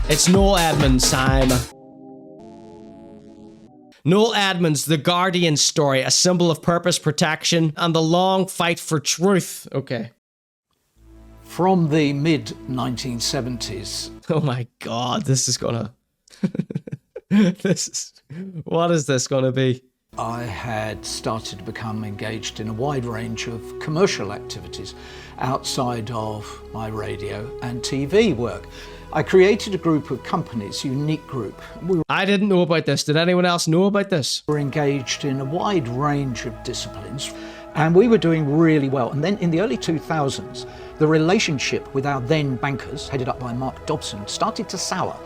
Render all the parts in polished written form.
It's Noel Edmonds time. Noel Edmonds, the Guardian story, a symbol of purpose, protection, and the long fight for truth. Okay. From the mid-1970s. Oh my God, this is gonna... What is this gonna be? I had started to become engaged in a wide range of commercial activities outside of my radio and TV work. I created a group of companies, unique group. I didn't know about this. Did anyone else know about this? We were engaged in a wide range of disciplines, and we were doing really well. And then in the early 2000s, the relationship with our then bankers, headed up by Mark Dobson, started to sour.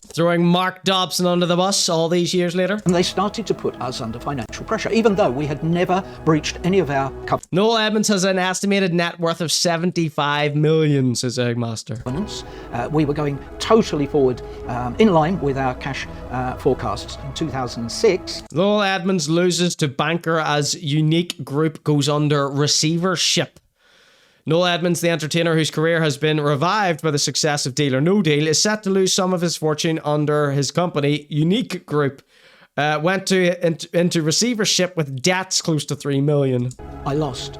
Throwing Mark Dobson under the bus all these years later. And they started to put us under financial pressure, even though we had never breached any of our covenants. Noel Edmonds has an estimated net worth of 75 million, says Eggmaster. We were going totally forward, in line with our cash forecasts. In 2006, Noel Edmonds loses to banker as unique group goes under receivership. Noel Edmonds, the entertainer whose career has been revived by the success of Deal or No Deal, is set to lose some of his fortune under his company, Unique Group. Went into receivership with debts close to 3 million. I lost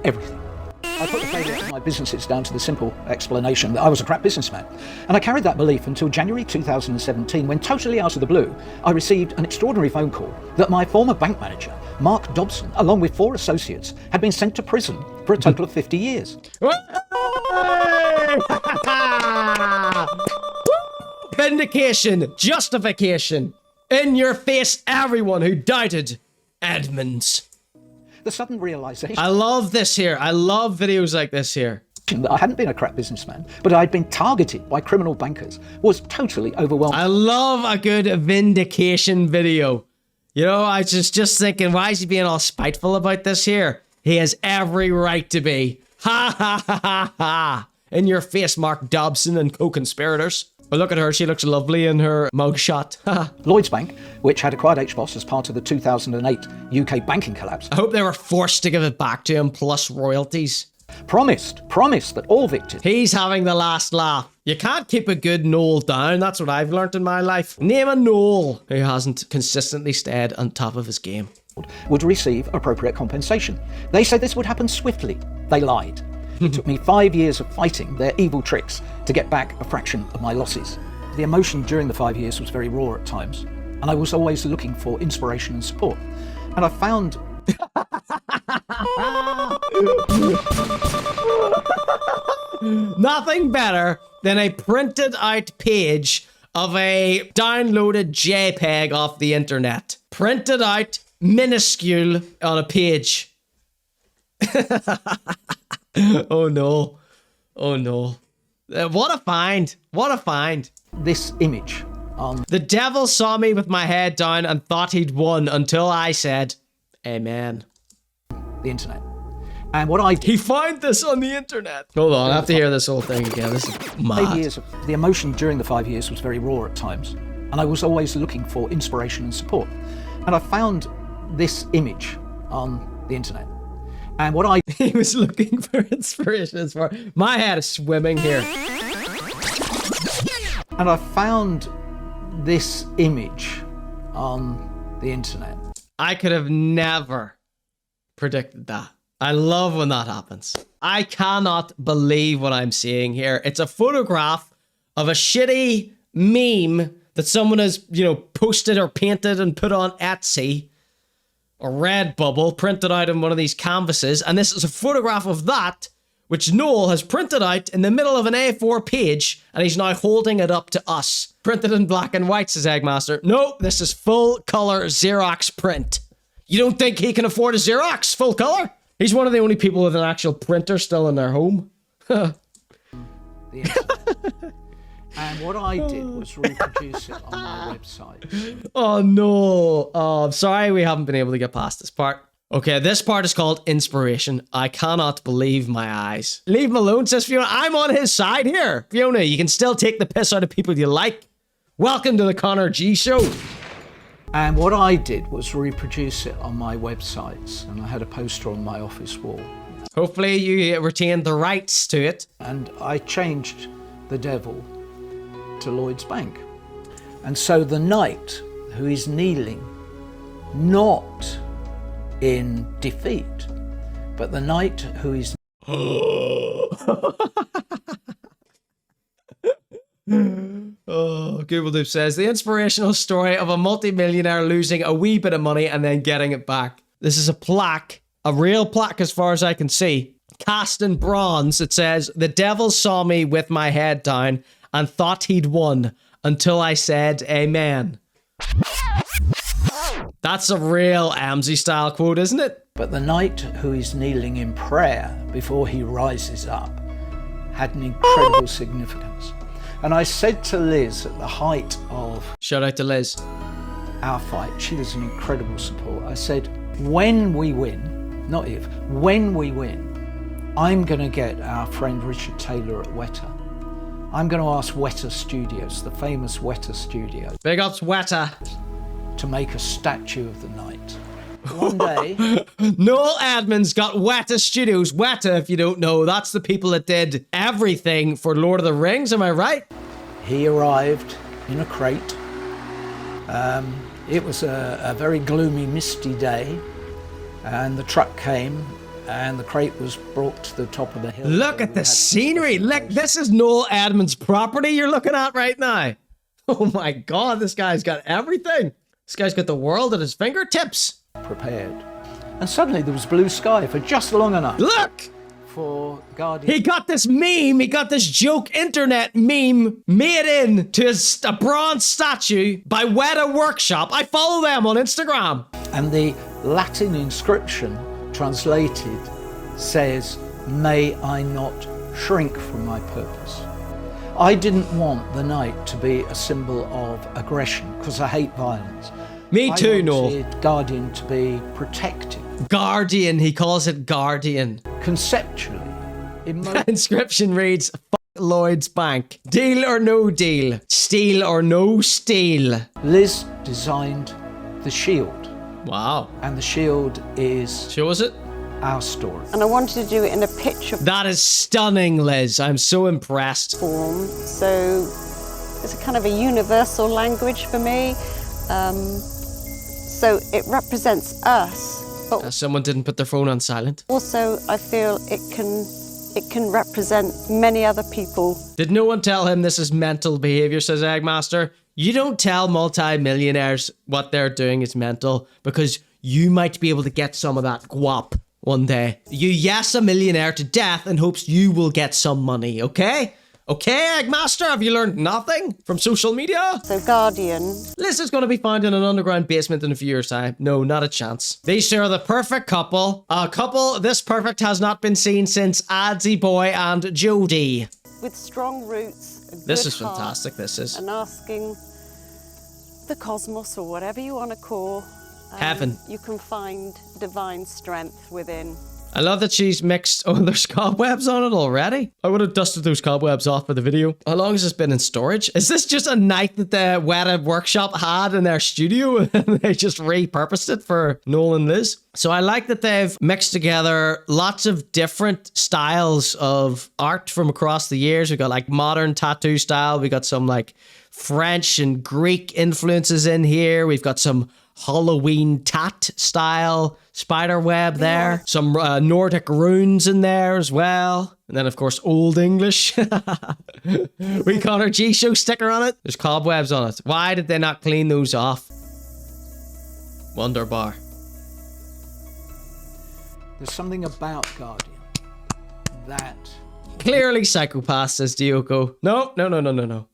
everything. I put the failure of my businesses down to the simple explanation that I was a crap businessman. And I carried that belief until January 2017, when totally out of the blue, I received an extraordinary phone call that my former bank manager, Mark Dobson, along with 4 associates, had been sent to prison for a total of 50 years. Vindication, justification. In your face, everyone who doubted Edmonds. The sudden realization. I love this here. I love videos like this here. That I hadn't been a crap businessman, but I'd been targeted by criminal bankers, was totally overwhelmed. I love a good vindication video. You know, I was just thinking, why is he being all spiteful about this here? He has every right to be. Ha ha ha ha ha. In your face, Mark Dobson and co-conspirators. But look at her, she looks lovely in her mugshot. Lloyds Bank, which had acquired HBOS as part of the 2008 UK banking collapse. I hope they were forced to give it back to him, plus royalties. Promised that all victims... He's having the last laugh. You can't keep a good Noel down, that's what I've learnt in my life. Name a Noel who hasn't consistently stayed on top of his game. ...would receive appropriate compensation. They said this would happen swiftly. They lied. It took me 5 years of fighting their evil tricks to get back a fraction of my losses. The emotion during the 5 years was very raw at times, and I was always looking for inspiration and support. And I found... Nothing better than a printed out page of a downloaded JPEG off the internet. Printed out, minuscule on a page. Oh no. Oh no. What a find. What a find. This image on... The devil saw me with my head down and thought he'd won until I said, Amen. The internet. And what I... He found this on the internet. Hold on, I have to hear this whole thing again. This is mad. 5 years. The emotion during the 5 years was very raw at times, and I was always looking for inspiration and support. And I found this image on the internet. And what I... He was looking for inspiration as far... My head is swimming here. And I found this image on the internet. I could have never predicted that. I love when that happens. I cannot believe what I'm seeing here. It's a photograph of a shitty meme that someone has, you know, posted or painted and put on Etsy or Redbubble, printed out on one of these canvases. And this is a photograph of that, which Noel has printed out in the middle of an A4 page, and he's now holding it up to us. Printed in black and white, says Eggmaster. No, this is full color Xerox print. You don't think he can afford a Xerox full color? He's one of the only people with an actual printer still in their home. And what I did was reproduce it on my website. Oh no. Oh, I'm sorry we haven't been able to get past this part. Okay, this part is called inspiration. I cannot believe my eyes. Leave him alone, says Fiona. I'm on his side here. Fiona, you can still take the piss out of people you like. Welcome to the Conor G Show. And what I did was reproduce it on my websites, and I had a poster on my office wall. Hopefully you retained the rights to it. And I changed the devil to Lloyd's Bank. And so the knight who is kneeling, not in defeat, but the knight who is Oh, Google says the inspirational story of a multimillionaire losing a wee bit of money and then getting it back. This is a plaque, a real plaque as far as I can see, cast in bronze. It says, "The devil saw me with my head down and thought he'd won until I said amen." That's a real Amsey style quote, isn't it? But the knight who is kneeling in prayer before he rises up had an incredible significance. And I said to Liz at the height of Shout out to Liz. our fight, she was an incredible support. I said, when we win, not if, when we win, I'm going to get our friend Richard Taylor at Weta. I'm going to ask Weta Studios, the famous Weta Studios, Big ups, Weta. to make a statue of the knight. One day, Noel Edmonds got Weta Studios. Weta, if you don't know, that's the people that did everything for Lord of the Rings, am I right? he arrived in a crate. It was a very gloomy, misty day, and the truck came and the crate was brought to the top of the hill. Look at the scenery. Look, this is Noel Edmonds' property you're looking at right now. Oh my God, this guy's got everything. This guy's got the world at his fingertips. Prepared. And suddenly there was blue sky for just long enough Look! for Guardian. He got this meme, he got this joke internet meme made into a bronze statue by Weta Workshop. I follow them on Instagram. And the Latin inscription translated says, "May I not shrink from my purpose." I didn't want the knight to be a symbol of aggression because I hate violence. Me too, I Noel. wanted Guardian to be protective. Guardian, he calls it Guardian. Conceptually, Inscription reads, "Fuck Lloyd's Bank. Deal or no deal. Steal or no steal." Liz designed the shield, Wow. and the shield is Show us it. our story. And I wanted to do it in a picture That is stunning, Liz. I'm so impressed. form, so it's a kind of a universal language for me. So it represents us, but Someone didn't put their phone on silent. also I feel it can represent many other people. Did no one tell him this is mental behavior, says Eggmaster? You don't tell multi-millionaires what they're doing is mental because you might be able to get some of that guap one day. You yes a millionaire to death in hopes you will get some money, okay? Okay, Eggmaster, have you learned nothing from social media? So Guardian, Liz is going to be found in an underground basement in a few years' time. No, not a chance. These two are the perfect couple. A couple this perfect has not been seen since Adsy Boy and Jodie. with strong roots, a This good is heart, fantastic, this is. and asking the cosmos, or whatever you want to call Heaven. you can find divine strength within. I love that she's mixed. Oh, there's cobwebs on it already. I would have dusted those cobwebs off for the video. How long has this been in storage? Is this just a night that the Weta Workshop had in their studio and they just repurposed it for Noel and Liz? So I like that they've mixed together lots of different styles of art from across the years. We've got like modern tattoo style. We got some like French and Greek influences in here. We've got some Halloween tat style spider web there. Some Nordic runes in there as well. And then, of course, Old English. We Conor G Show sticker on it. There's cobwebs on it. Why did they not clean those off? Wonder bar. There's something about Guardian that Clearly psychopath, says Dioko. No. No.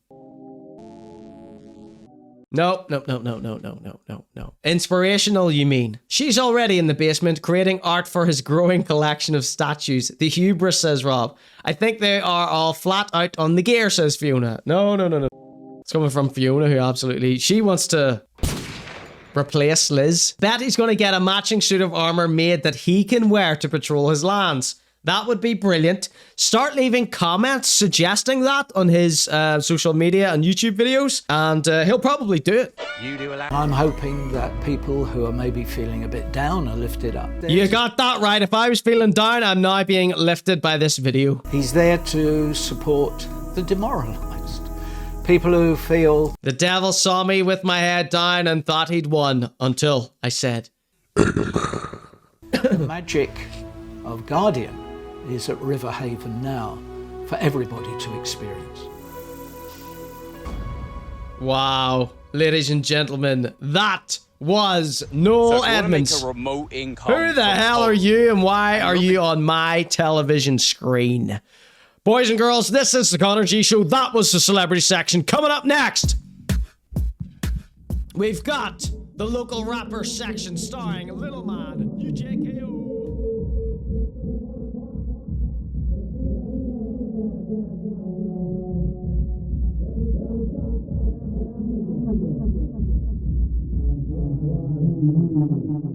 Inspirational, you mean? She's already in the basement creating art for his growing collection of statues. The hubris, says Rob. I think they are all flat out on the gear, says Fiona. No. It's coming from Fiona, who absolutely... She wants to replace Liz. Bet he's going to get a matching suit of armor made that he can wear to patrol his lands. That would be brilliant. Start leaving comments suggesting that on his social media and YouTube videos, and he'll probably do it. I'm hoping that people who are maybe feeling a bit down are lifted up. You got that right. If I was feeling down, I'm now being lifted by this video. He's there to support the demoralised, People who feel The devil saw me with my head down and thought he'd won until I said, the magic of Guardian is at River Haven now for everybody to experience. wow. Ladies and gentlemen, that was Noel Edmonds. Who the hell are you and why are you on my television screen? Boys and girls, this is the Conor G Show. That was the celebrity section. Coming up next, we've got the local rapper section starring Little Man, UJK.